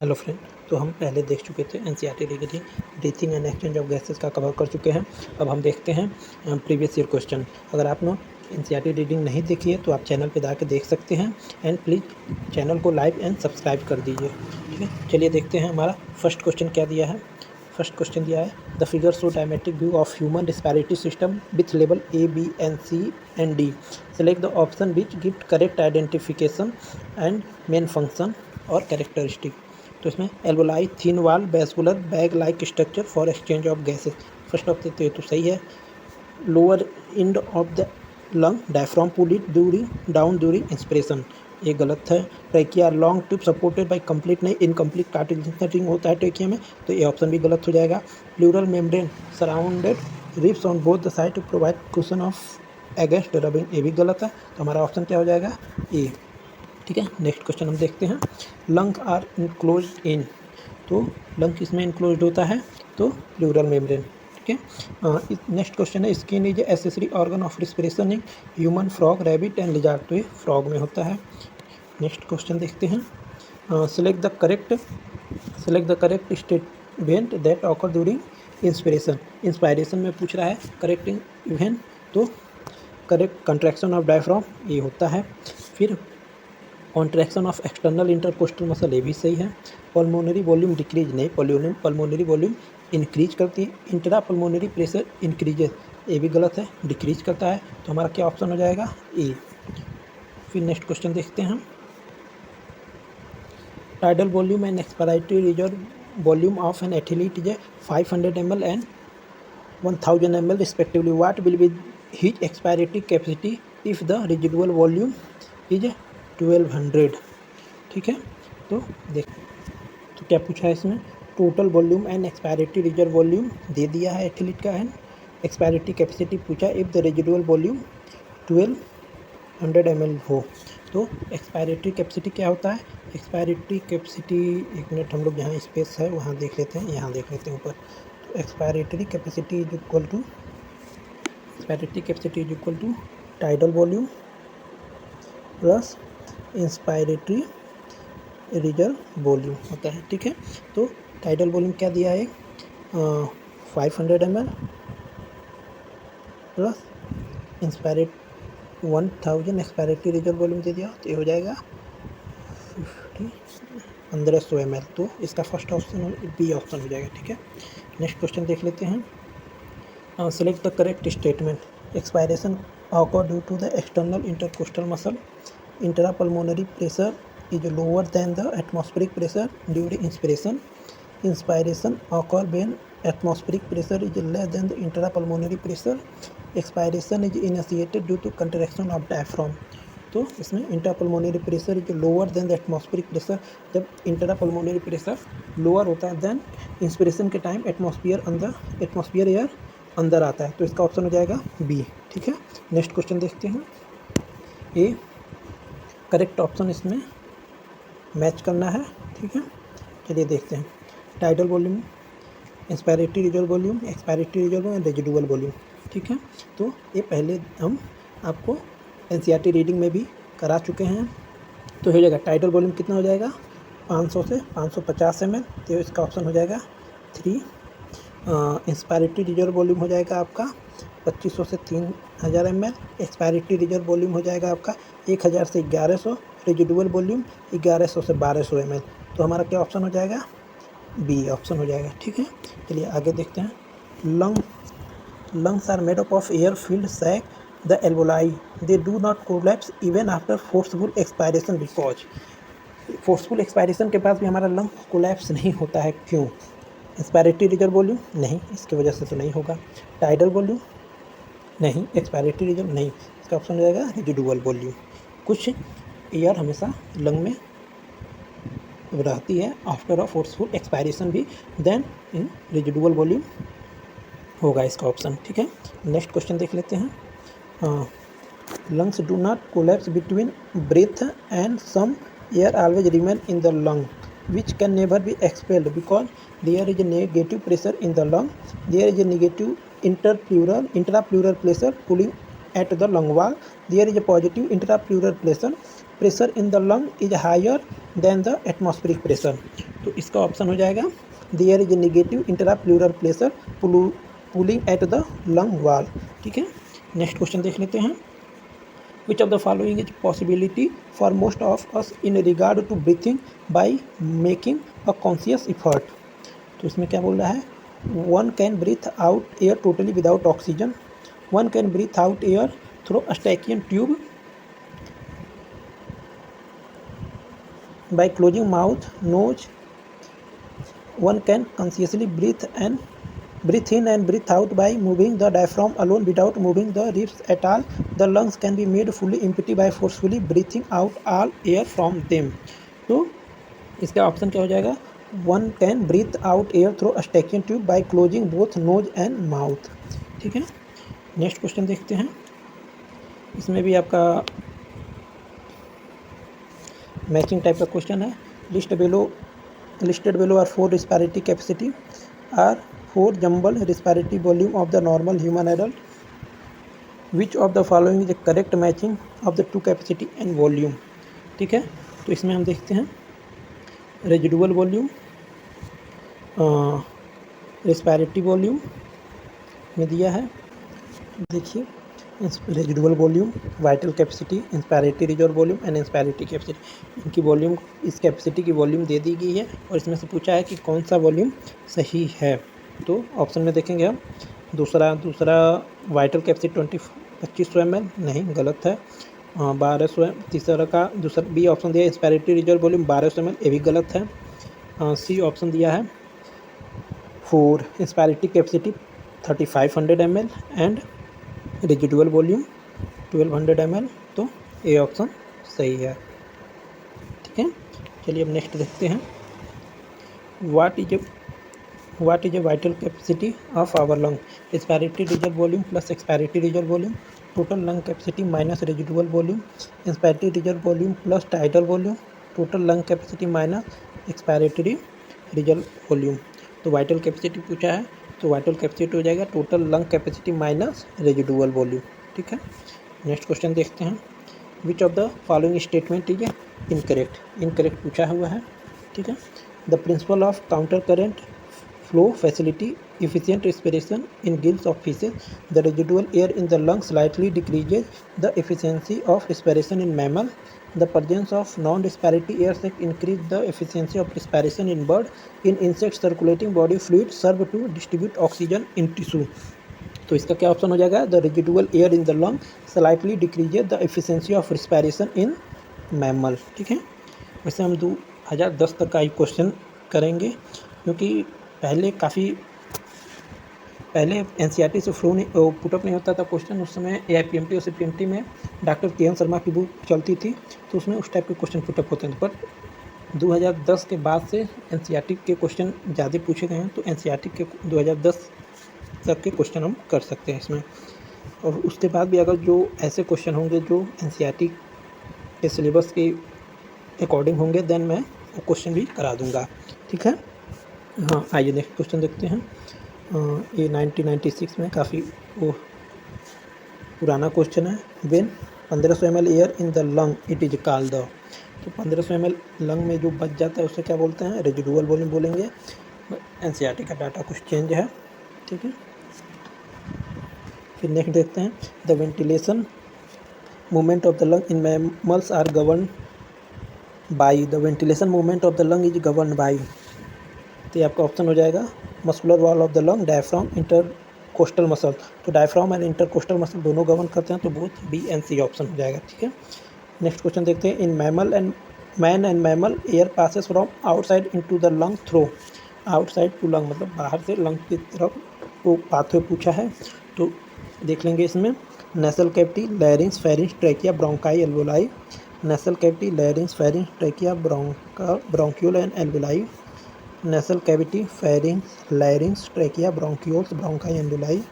Hello friend. तो हम पहले देख चुके थे NCERT reading breathing and exchange of gases का कवर कर चुके हैं। अब हम देखते हैं प्रीवियस ईयर क्वेश्चन। अगर आपने एनसीईआरटी रीडिंग नहीं देखी है तो आप चैनल पे जाके देख सकते हैं एंड प्लीज़ चैनल को लाइक एंड सब्सक्राइब कर दीजिए। ठीक है, चलिए देखते हैं हमारा फर्स्ट क्वेश्चन क्या दिया है। फर्स्ट क्वेश्चन दिया है the figure show diametric view of human respiratory system with level A, B and C and D. Select the option which gives correct identification and main function और characteristic. तो इसमें alveoli thin wall vascular bag like structure for exchange of gases. First option तो ये तो सही है। Lower end of the lung diaphragm pull it during down during inspiration, ये गलत है। Trachea long tube supported by complete नहीं, incomplete cartilaginous ring होता है ट्रैकिया में, तो ये ऑप्शन भी गलत हो जाएगा। Pleural membrane surrounded ribs on both the side to provide cushion of against rubbing, ये भी गलत है। तो हमारा ऑप्शन क्या हो जाएगा? ए। ठीक है, नेक्स्ट क्वेश्चन हम देखते हैं। लंग आर इनक्लोज इन, तो लंग किसमें इनक्लोज होता है? तो प्लूरल मेम्ब्रेन। ठीक है, नेक्स्ट क्वेश्चन है skin is accessory organ of respiration in human, frog, rabbit and lizard, तो ये फ्रॉग में होता है। नेक्स्ट क्वेश्चन देखते हैं। Select the correct statement that occur during inspiration. Inspiration में पूछ रहा है करेक्ट इवेंट, तो करेक्ट कंट्रैक्शन ऑफ डायफ्राम, ये होता है। फिर contraction of external intercostal muscle, ये भी सही है। पल्मोनरी वॉल्यूम डिक्रीज नहीं, पल्मोनरी वॉल्यूम इंक्रीज करती है। इंट्रा पल्मोनरी प्रेशर इंक्रीजेस, ये भी गलत है, डिक्रीज करता है। तो हमारा क्या ऑप्शन हो जाएगा? ए। फिर नेक्स्ट क्वेश्चन देखते हैं। Tidal volume and expiratory reserve volume of an athlete is 500 ml and 1000 ml respectively. What will be his expiratory capacity if the residual volume is 1200? ठीक है, तो देख, तो क्या पूछा है इसमें? Total volume and expiratory reserve volume दे दिया है एथलीट का, एंड एक्सपायरेटरी कैपेसिटी पूछा if the residual volume 1200 ml हो। तो एक्सपायरेटरी कैपेसिटी क्या होता है? एक्सपायरेटरी कैपेसिटी, एक मिनट, हम लोग जहाँ स्पेस है वहाँ देख लेते हैं, यहाँ देख लेते हैं ऊपर। तो expiratory capacity is equal to tidal volume plus inspiratory reserve volume होता है। ठीक है, तो टाइडल वॉल्यूम क्या दिया है? 500 ml plus inspiratory 1000 expiratory reserve volume दे दिया, तो ये हो जाएगा 1500 ml। तो इसका फर्स्ट ऑप्शन बी ऑप्शन हो जाएगा। ठीक है, नेक्स्ट क्वेश्चन देख लेते हैं। Select the correct statement. Expiration occur due to the external intercostal muscle, intra pulmonary pressure is lower than the atmospheric pressure during inspiration. Inspiration occur when atmospheric pressure is less than the intrapulmonary pressure. Expiration is initiated due to contraction of diaphragm. तो इसमें intrapulmonary pressure is lower than the atmospheric pressure, जब intrapulmonary pressure lower होता है then inspiration के time atmosphere air अंदर आता है, तो इसका ऑप्शन हो जाएगा बी। ठीक है, नेक्स्ट क्वेश्चन देखते हैं। ए करेक्ट ऑप्शन इसमें मैच करना है। ठीक है, चलिए देखते हैं। Tidal volume, expiratory reserve volume, expiratory reserve and residual volume. ठीक है, तो ये पहले हम आपको एनसीईआरटी रीडिंग में भी करा चुके हैं। तो हो जाएगा टाइडल वॉल्यूम कितना हो जाएगा? 500 से 550 ml, तो इसका ऑप्शन हो जाएगा 3। इंस्पायरेटरी रिजर्व वॉल्यूम हो जाएगा आपका 2500 से 3000 ml। एक्सपायरेटरी रिजर्व वॉल्यूम हो जाएगा आपका 1000 से 1100, रेजिडुअल वॉल्यूम 1100 से 1200 ml। तो हमारा क्या ऑप्शन हो जाएगा? बी ऑप्शन हो जाएगा। ठीक है, चलिए आगे देखते हैं। Lungs are made up of air filled sac the alveoli, they do not collapse even after forceful expiration, because forceful expiration के पास भी हमारा लंग कोलैप्स नहीं होता है, क्यों? एक्सपायरेटरी रिजर्व वॉल्यूम नहीं, इसकी वजह से तो नहीं होगा। टाइडल वॉल्यूम नहीं, एक्सपायरेटरी रिजर्व नहीं, इसका ऑप्शन हो जाएगा रेजिडुअल वॉल्यूम। कुछ एयर हमेशा लंग में रहती है आफ्टर अ फोर्सफुल एक्सपायरेशन भी, देन इन रेजिडुअल वॉल्यूम होगा इसका ऑप्शन। ठीक है, नेक्स्ट क्वेश्चन देख लेते हैं। Lungs do not collapse between breath and some air always remain in the lung which can never be expelled because there is a negative pressure in the lung, there is a negative intrapleural pressure pulling at the lung wall, there is a positive intrapleural pressure pressure in the lung is higher than the atmospheric pressure. तो इसका option हो जाएगा there is a negative intrapleural pressure pulling at the lung wall. ठीक है, next question देख लेते हैं। Which of the following is possibility for most of us in regard to breathing by making a conscious effort. तो इसमें क्या बोल रहा है, one can breathe out air totally without oxygen, one can breathe out air through eustachian tube, by closing mouth, nose, one can consciously breathe in and breathe out by moving the diaphragm alone without moving the ribs at all. The lungs can be made fully empty by forcefully breathing out all air from them. तो इसका option क्या हो जाएगा, one can breathe out air through eustachian tube by closing both nose and mouth. ठीक है, next question देखते हैं। इसमें भी आपका मैचिंग टाइप का क्वेश्चन है। Listed below are 4 respiratory capacity, are 4 jumble respiratory volume of the normal human adult, which of the following is a correct matching of the two capacity and volume. ठीक है, तो इसमें हम देखते हैं residual volume, respiratory volume में दिया है। देखिए residual volume, vital capacity, inspiratory reserve volume and inspiratory capacity, इनकी वॉल्यूम, इस कैपेसिटी की वॉल्यूम दे दी गई है और इसमें से पूछा है कि कौन सा वॉल्यूम सही है। तो ऑप्शन में देखेंगे हम, दूसरा वाइटल कैपेसिटी 2500 ml, नहीं गलत है, 1200। तीसरा का दूसरा बी ऑप्शन दिया है इंस्पायरेटरी रिजर्व वॉल्यूम 1200 ml, ये भी गलत है। सी ऑप्शन दिया है 4 inspiratory capacity 3500 ml and residual volume 1200 ml, तो ए ऑप्शन सही है। ठीक है, चलिए अब नेक्स्ट देखते हैं। What is a vital capacity of our lung, inspiratory reserve volume plus expiratory reserve volume, total lung capacity minus residual volume, inspiratory reserve volume plus tidal volume, total lung capacity minus expiratory reserve volume. तो vital capacity पूछा है, तो vital capacity हो जाएगा total lung capacity minus residual volume. ठीक है, next question देखते हैं। Which of the following statement is incorrect पूछा हुआ है। ठीक है, the principle of counter current flow facility efficient respiration in gills of fishes, the residual air in the lungs slightly decreases the efficiency of respiration in mammal, the presence of non-respiratory air sac increase the efficiency of respiration in bird, in insects circulating body fluid serve to distribute oxygen in tissue। तो इसका क्या option हो जाएगा, the residual air in the lung slightly decreases the efficiency of respiration in mammal. ठीक है, वैसे हम 2010 तक का क्वेश्चन करेंगे, क्योंकि पहले एनसीईआरटी से फ्लो नहीं पुटअप नहीं होता था क्वेश्चन। उस समय एआईपीएमटी और सीपीएमटी में डॉक्टर के.एम. शर्मा की बुक चलती थी, तो उसमें उस टाइप के क्वेश्चन पुटअप होते थे। पर 2010 के बाद से एनसीईआरटी के क्वेश्चन ज़्यादा पूछे गए हैं, तो एनसीईआरटी के 2010 तक के क्वेश्चन हम कर सकते हैं इसमें। और उसके बाद भी अगर जो ऐसे क्वेश्चन होंगे जो एनसीईआरटी के सिलेबस के अकॉर्डिंग होंगे, देन मैं वो क्वेश्चन भी करा दूँगा। ठीक है, हाँ आइए नेक्स्ट क्वेश्चन देखते हैं। ये 1996 में काफ़ी वो पुराना क्वेश्चन है। When 1500 ml air in the lung it is called the, तो 1500 ml लंग में जो बच जाता है उसे क्या बोलते हैं, रेजिडुअल वॉल्यूम बोलेंगे। एनसीईआरटी का डाटा कुछ चेंज है। ठीक है, फिर नेक्स्ट देखते हैं। The ventilation movement of the lung in mammals are govern by, the ventilation movement of the lung is govern by, तो ये आपका ऑप्शन हो जाएगा muscular wall of the lung, diaphragm, intercostal muscle. तो डायफ्राम एंड इंटरकोस्टल मसल दोनों govern करते हैं, तो both B and C option हो जाएगा। ठीक है, नेक्स्ट क्वेश्चन देखते हैं। In mammal and man and mammal air passes from outside into the lung through, outside to lung मतलब बाहर से लंग की तरफ वो पाथवे पूछा है, तो देख लेंगे इसमें। Nasal cavity, larynx, pharynx, trachea, bronchi, alveoli. Nasal cavity, larynx, pharynx, trachea, bronchiole and alveoli. Nasal cavity, pharynx, larynx, trachea, bronchioles, bronchi, alveoli.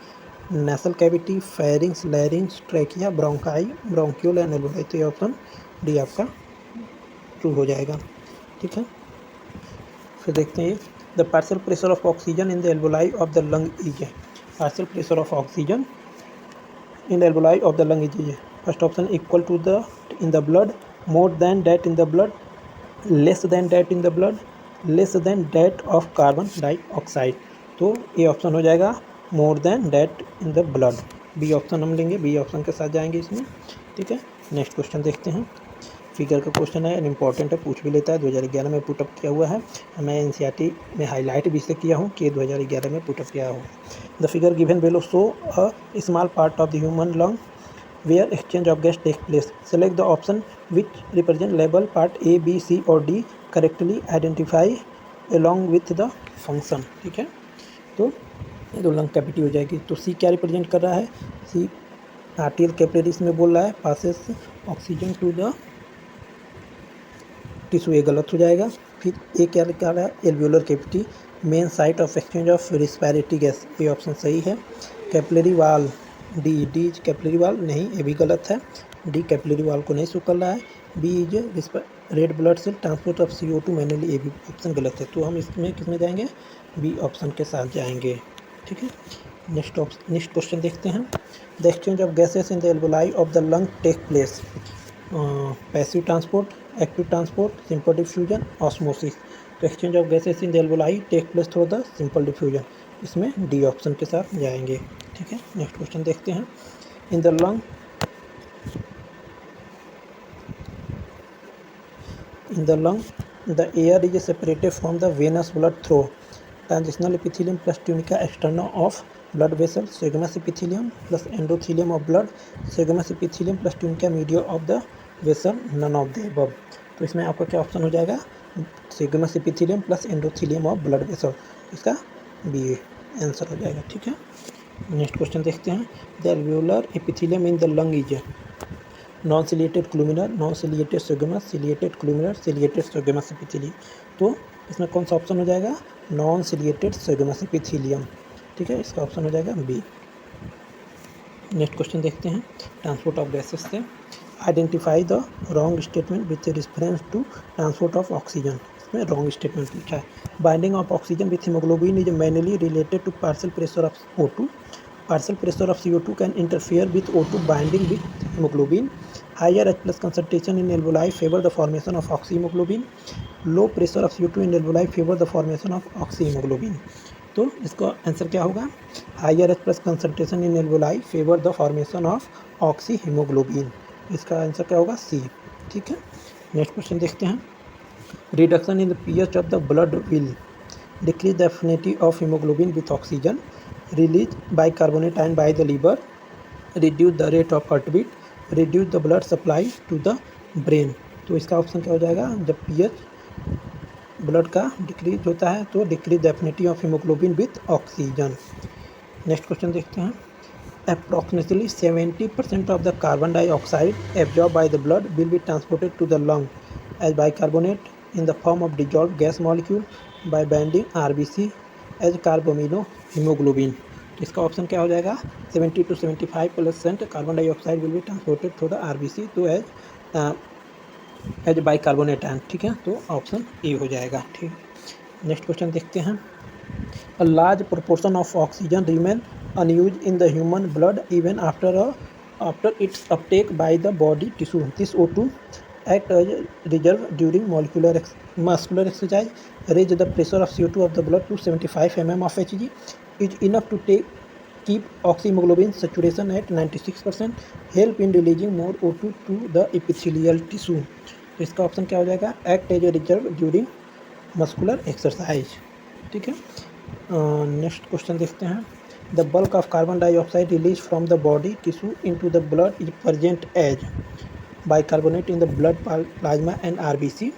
Nasal cavity, pharynx, larynx, trachea, bronchi, bronchiole and alveoli. तो ये option D आपका true हो जाएगा। ठीक है, फिर देखते हैं the partial pressure of oxygen in the alveoli of the lung is, partial pressure of oxygen in the alveoli of the lung is, first option equal to the in the blood, more than that in the blood, less than that in the blood, less than that of carbon dioxide. तो ये option हो जाएगा more than that in the blood. B option हम लेंगे, B option के साथ जाएंगे इसमें। ठीक है, नेक्स्ट क्वेश्चन देखते हैं। फिगर का क्वेश्चन है, इंपॉर्टेंट है, पूछ भी लेता है। 2011 में पुटअप किया हुआ है। मैं एनसीईआरटी में हाईलाइट भी से किया हूँ कि 2011 में पुटअप किया हो। The figure given below show a small part of the human lung where exchange of gas take place. Select the option which represent label part A, B, C और D correctly identify along with the function। ठीक है, तो ये दो lung cavity हो जाएगी। तो C क्या रिप्रेजेंट कर रहा है? C आर्टियल कैपिलरीज में बोल रहा है, passes oxygen to the tissue, ये गलत हो जाएगा। फिर ए क्या लिखा रहा है? Alveolar cavity, main site of exchange of respiratory gas, ये ऑप्शन सही है। कैपिलरी वाल, डी कैपिलरी वाल नहीं, ये भी गलत है। डी कैपिलरी वाल को नहीं शो कर रहा है। B is red blood cell transport of CO2 manually, ये भी ऑप्शन गलत है। तो हम इसमें किसमें जाएंगे? बी ऑप्शन के साथ जाएंगे। ठीक है, नेक्स्ट क्वेश्चन देखते हैं। The exchange of gases in the alveoli of the lung take place, passive transport, active transport, simple diffusion, osmosis. तो exchange of gases in the alveoli take place through the simple diffusion, इसमें D option के साथ जाएंगे। ठीक है, next question देखते हैं। In the lung the air is separated from the venous blood through transitional epithelium plus tunica externa of blood vessel, squamous epithelium plus endothelium of blood, squamous epithelium plus tunica media of the vessel, none of the above. तो इसमें आपका क्या option हो जाएगा? Squamous epithelium plus endothelium of blood vessel, इसका B answer हो जाएगा। ठीक है, नेक्स्ट क्वेश्चन देखते हैं। The alveolar epithelium in the lung is non ciliated columnar, non ciliated squamous, ciliated columnar, ciliated squamous epithelium. तो इसमें कौन सा ऑप्शन हो जाएगा? Non ciliated squamous epithelium. ठीक है, इसका ऑप्शन हो जाएगा बी। नेक्स्ट क्वेश्चन देखते हैं ट्रांसपोर्ट ऑफ गैसेस से। Identify the wrong statement with reference to transport of oxygen, इसमें रॉन्ग स्टेटमेंट लिखा है। Binding of oxygen with haemoglobin is manually related to partial pressure of O2, partial pressure of CO2 can interfere with O2 binding with haemoglobin, higher H+ concentration in alveoli favor the formation of oxyhemoglobin, low pressure of CO2 in alveoli favor the formation of oxyhemoglobin। तो इसका answer क्या होगा? Higher H+ concentration in alveoli favor the formation of oxyhemoglobin, इसका answer क्या होगा? सी। ठीक है, next question देखते हैं। Reduction in the pH of the blood will decrease the affinity of hemoglobin with oxygen, release bicarbonate ion by the liver, reduce the rate of heartbeat, reduce the blood supply to the brain। तो इसका option क्या हो जाएगा? जब pH blood का decrease होता है तो decrease the affinity of haemoglobin with oxygen. Next question देखते हैं। Approximately 70% of the carbon dioxide absorbed by the blood will be transported to the lung as bicarbonate in the form of dissolved gas molecule by binding RBC as carbaminohemoglobin। इसका option क्या हो जाएगा? 70 to 75% carbon dioxide will be transported through the RBC तो as bicarbonate ion. ठीक है, तो option A हो जाएगा। ठीक, नेक्स्ट क्वेश्चन देखते हैं। A large proportion of oxygen remain unused in the human blood even after its uptake by the body tissue. This O2 act as reserve during muscular exercise, raise the pressure of CO2 of the blood to 75 mm of Hg, is enough to keep oxyhemoglobin saturation at 96%, help in releasing more O2 to the epithelial tissue। तो इसका option क्या हो जाएगा? Act as a reserve during muscular exercise. ठीक है, next question देखते हैं। The bulk of carbon dioxide released from the body tissue into the blood is present as bicarbonate in the blood plasma and RBC,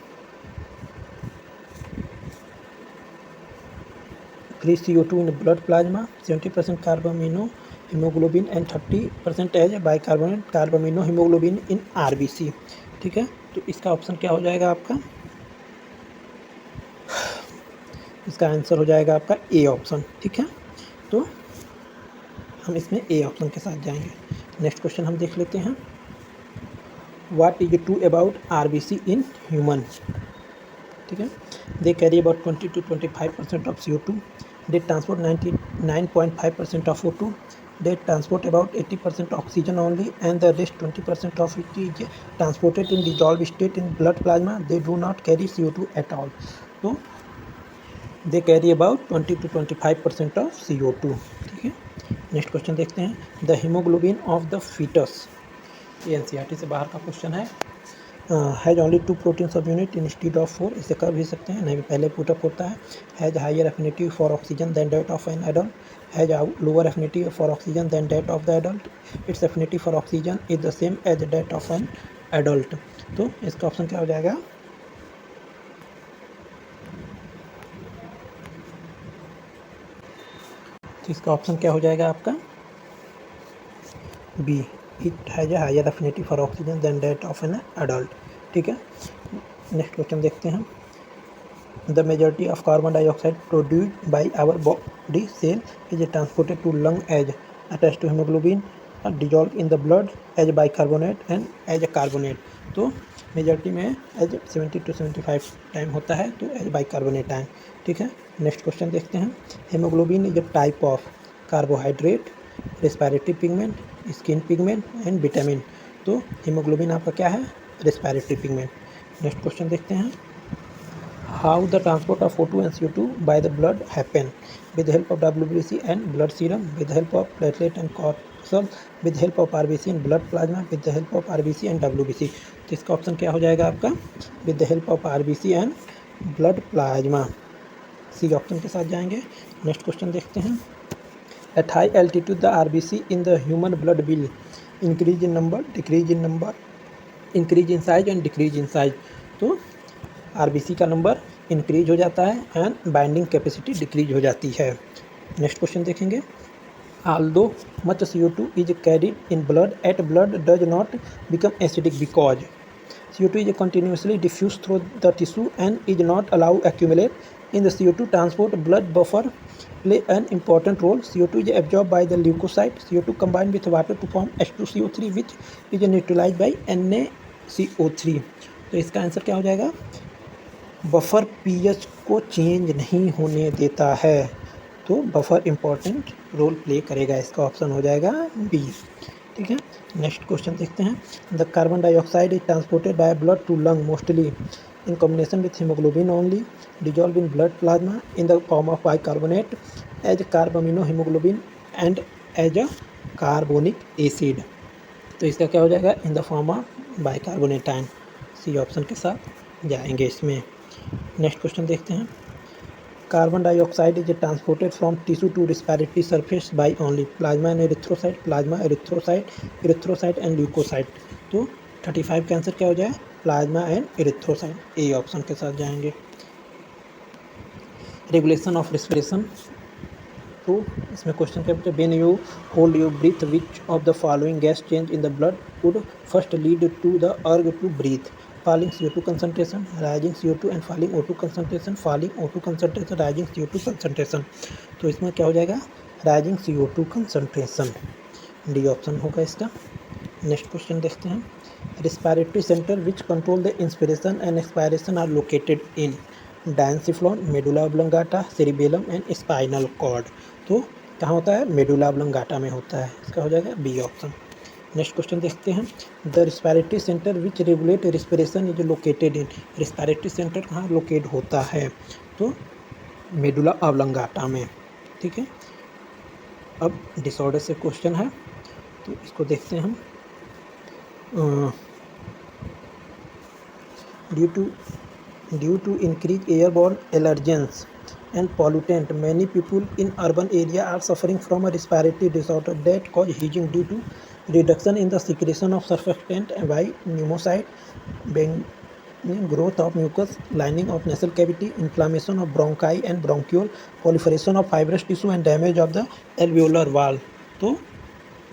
free CO2 in the blood plasma, 70% carbaminohemoglobin and 30% as bicarbonate carbaminohemoglobin in RBC। ठीक है, तो इसका option क्या हो जाएगा आपका? इसका answer हो जाएगा आपका ए ऑप्शन। ठीक है, तो हम इसमें ए ऑप्शन के साथ जाएंगे। नेक्स्ट क्वेश्चन हम देख लेते हैं। What is true about RBC in human? ठीक है, they carry about 20 to 25% of CO2, they transport 99.5% of O2, they transport about 80% oxygen only and the rest 20% of it is transported in dissolved state in blood plasma. They do not carry CO2 at all. So they carry about 20 to 25% of CO2. ठीक है, next question देखते हैं. The haemoglobin of the foetus, ये NCERT से बाहर का question है. Has only 2 proteins of unit instead of 4. इसे कर भी सकते हैं, नहीं पहले पुटअप होता है. Has higher affinity for oxygen than that of an adult. Has lower affinity for oxygen than that of the adult. Its affinity for oxygen is the same as that of an adult. तो इसका option क्या हो जाएगा? इसका option क्या हो जाएगा आपका? B. It has a higher affinity for oxygen than that of an adult. ठीक है, नेक्स्ट क्वेश्चन देखते हैं. The majority of carbon dioxide produced by our body cell is transported to lung as attach to haemoglobin dissolve in the blood as bicarbonate and as a carbonate. तो majority में as 70 to 75 time होता है, तो as bicarbonate ion. ठीक है, next question देखते हैं. Haemoglobin is a type of carbohydrate, respiratory pigment, skin pigment and vitamin. तो हीमोग्लोबिन आपका क्या है? Respiratory pigment. नेक्स्ट क्वेश्चन देखते हैं. How the transport of O2 and CO2 by the blood happen? With the help of WBC and blood serum, with the help of platelet and corpuscle, with the help of RBC and blood plasma, with the help of RBC and WBC. तो इसका option क्या हो जाएगा आपका? With the help of RBC and blood plasma. C option के साथ जाएंगे. Next question देखते हैं. At high altitude, the RBC in the human blood will increase in number, decrease in number, increase in size and decrease in size. तो RBC का number increase हो जाता है एंड बाइंडिंग कैपेसिटी डिक्रीज हो जाती है. नेक्स्ट क्वेश्चन देखेंगे. Although much CO2 is carried in blood, at blood does not become acidic because CO2 is continuously diffused through the tissue and is not allowed accumulate in the CO2 transport. Blood buffer play an important role. CO2 is absorbed by the leukocyte. CO2 combined with water to form H2CO3 which is neutralized by NaCO3. तो इसका answer क्या हो जाएगा? Buffer pH को change नहीं होने देता है, तो बफर इम्पॉर्टेंट रोल प्ले करेगा. इसका ऑप्शन हो जाएगा बी. ठीक है, नेक्स्ट क्वेश्चन देखते हैं. The carbon dioxide is transported by blood to lung mostly in combination with haemoglobin only, dissolve in blood plasma in the form of bicarbonate as carbamino haemoglobin and as a carbonic acid. तो इसका क्या हो जाएगा? In the form of bicarbonate ion. C option के साथ जाएंगे इसमें. Next question देखते हैं. Carbon dioxide is transported from tissue to respiratory surface by only plasma and erythrocyte, plasma erythrocyte and leukocyte. तो 35 का आंसर क्या हो जाए? Plasma and erythrocyte. A option के साथ जाएंगे. Regulation of respiration. तो इसमें क्वेश्चन क्या है? When you hold your breath which of the following gas change in the blood would first lead to the urge to breathe? falling CO2 concentration, rising CO2 and falling O2 concentration, falling O2 concentration, rising CO2 concentration. तो इसमें क्या हो जाएगा? rising CO2 concentration. D option होगा इसका. Next question देखते हैं. Respiratory centre which control the inspiration and expiration are located in diencephalon, medulla oblongata, cerebellum and spinal cord. तो कहाँ होता है? मेडुला ऑब्लोंगाटा में होता है. इसका हो जाएगा बी ऑप्शन. नेक्स्ट क्वेश्चन देखते हैं. The respiratory centre which regulate respiration is located in. Respiratory centre कहाँ लोकेट होता है? तो मेडुला ऑब्लोंगाटा में. ठीक है, अब डिसऑर्डर से क्वेश्चन है, तो इसको देखते हैं हम. Due to increase airborne allergens and pollutant, many people in urban area are suffering from a respiratory disorder that cause wheezing due to reduction in the secretion of surfactant by pneumocyte, growth of mucus lining of nasal cavity, inflammation of bronchi and bronchiole, proliferation of fibrous tissue and damage of the alveolar wall. तो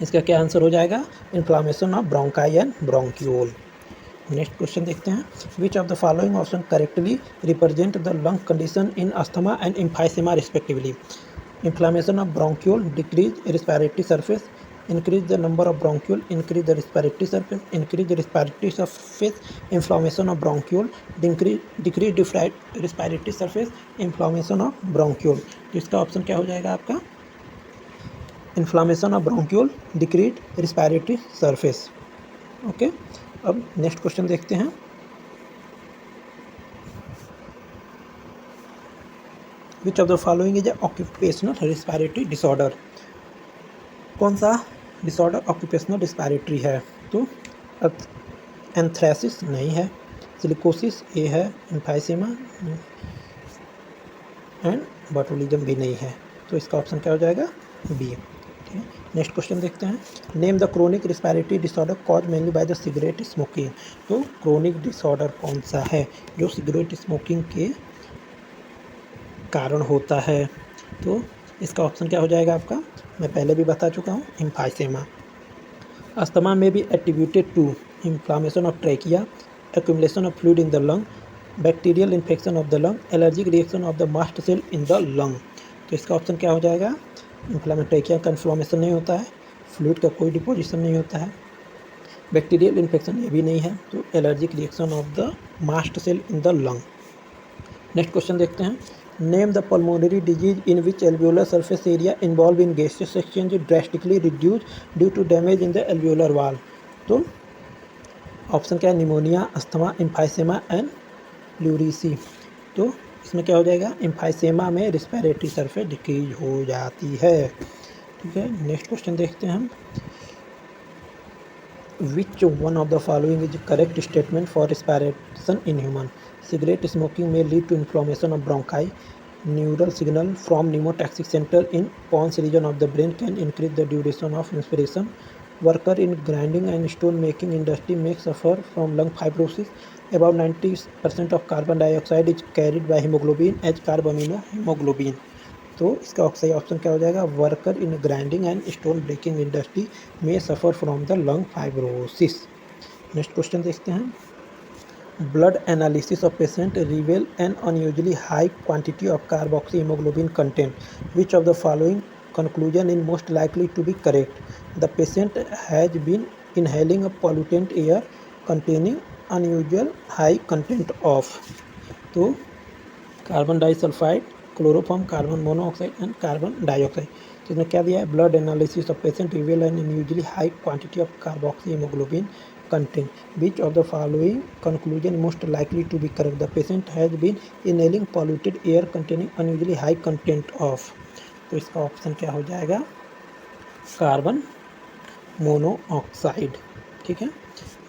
इसका क्या answer हो जाएगा? Inflammation of bronchi and bronchiole. Next question देखते हैं. Which of the following option correctly represent the lung condition in asthma and emphysema respectively? Inflammation of bronchiole, decrease respiratory surface, increase the number of bronchiole, increase the respiratory surface, increase the respiratory surface, inflammation of bronchiole, decrease respiratory surface, inflammation of bronchiole. तो इसका option क्या हो जाएगा आपका? Inflammation of bronchiole, decrease respiratory surface. Okay, अब next question देखते हैं। Which of the following is occupational respiratory disorder. कौन सा डिसऑर्डर ऑक्यूपेशनल रिस्पायरेटरी है? तो एंथ्रेसिस नहीं है, सिलिकोसिस ए है, एम्फाइसेमा एंड बॉटुलिज्म भी नहीं है। तो इसका ऑप्शन क्या हो जाएगा? बी। ठीक है, नेक्स्ट क्वेश्चन देखते हैं। Name the chronic respiratory disorder cause mainly by the cigarette smoking. तो क्रोनिक डिसऑर्डर कौन सा है जो सिगरेट स्मोकिंग के कारण होता है? तो इसका ऑप्शन क्या हो जाएगा आपका? मैं पहले भी बता चुका हूँ, एम्फाइसेमा। अस्थमा में भी attributed to inflammation of trachea, accumulation of fluid in the lung, bacterial infection of the lung, allergic reaction of the mast cell in the lung. तो इसका ऑप्शन क्या हो जाएगा? ट्रैकिया का इन्फ्लामेशन नहीं होता है, फ्लूइड का कोई डिपोजिशन नहीं होता है, बैक्टीरियल इन्फेक्शन ये भी नहीं है, तो allergic reaction of the mast cell in the lung. Next question देखते हैं। Name the pulmonary disease in which alveolar surface area involve in gaseous exchange drastically reduce due to damage in the alveolar wall. तो option क्या है? Pneumonia, asthma, emphysema and pleurisy. तो इसमें क्या हो जाएगा? एम्फाइसेमा में रिस्पायरेटरी सरफेस डिक्रीज हो जाती है। ठीक है, नेक्स्ट क्वेश्चन देखते हैं हम। Which one of the following is correct statement for respiration in human? Cigarette smoking may lead to inflammation of bronchi, neural signal from pneumotaxic centre in pons region of the brain can increase the duration of inspiration, worker in grinding and stone making industry may suffer from lung fibrosis, about 90% of carbon dioxide is carried by hemoglobin as carbaminohemoglobin। तो इसका सही option क्या हो जाएगा? Worker in grinding and stone breaking industry may suffer from the lung fibrosis. Next question देखते हैं। Blood analysis of patient reveal an unusually high quantity of carboxy haemoglobin content, which of the following conclusion is most likely to be correct? The patient has been inhaling a pollutant air containing unusual high content of, तो carbon disulphide, chloroform, carbon monoxide and carbon dioxide. तो इसमें क्या दिया है? Blood analysis of patient reveal an unusually high quantity of carboxy haemoglobin content, which of the following conclusion most likely to be correct? The patient has been inhaling polluted air containing unusually high content of. तो इसका option क्या हो जाएगा? Carbon monoxide. ठीक है,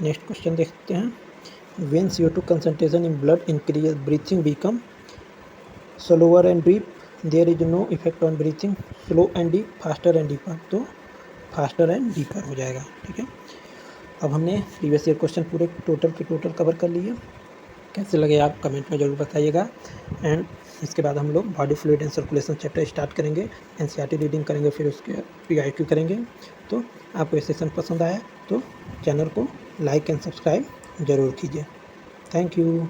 next question देखते हैं। When CO2 concentration in blood increase breathing become slower and deep, there is no effect on breathing, slow and deep, faster and deeper. तो फास्टर एंड डीपर हो जाएगा। ठीक है, अब हमने प्रीवियस ईयर क्वेश्चन पूरे टोटल के टोटल कवर कर लिए। कैसे लगे आप कमेंट में ज़रूर बताइएगा। एंड इसके बाद हम लोग body fluid and circulation chapter start करेंगे, NCERT रीडिंग करेंगे, फिर उसके PIQ करेंगे। तो आपको ये सेशन पसंद आया तो चैनल को लाइक एंड सब्सक्राइब ज़रूर कीजिए। Thank you.